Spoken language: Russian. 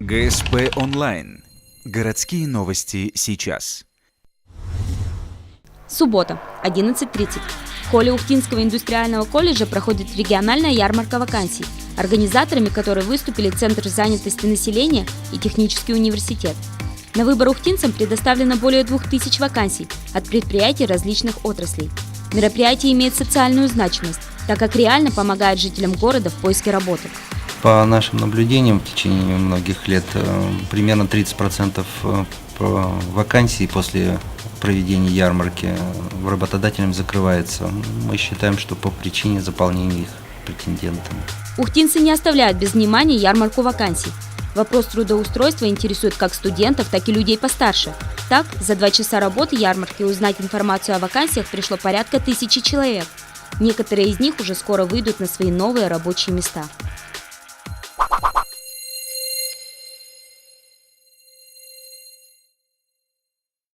ГСП онлайн. Городские новости сейчас. Суббота, 11:30. В холле Ухтинского индустриального колледжа проходит региональная ярмарка вакансий, организаторами которой выступили Центр занятости населения и Технический университет. На выбор ухтинцам предоставлено более 2000 вакансий от предприятий различных отраслей. Мероприятие имеет социальную значимость, так как реально помогает жителям города в поиске работы. По нашим наблюдениям в течение многих лет примерно 30% вакансий после проведения ярмарки работодателям закрывается. Мы считаем, что по причине заполнения их претендентами. Ухтинцы не оставляют без внимания ярмарку вакансий. Вопрос трудоустройства интересует как студентов, так и людей постарше. Так, за 2 часа работы ярмарки узнать информацию о вакансиях пришло порядка 1000 человек. Некоторые из них уже скоро выйдут на свои новые рабочие места.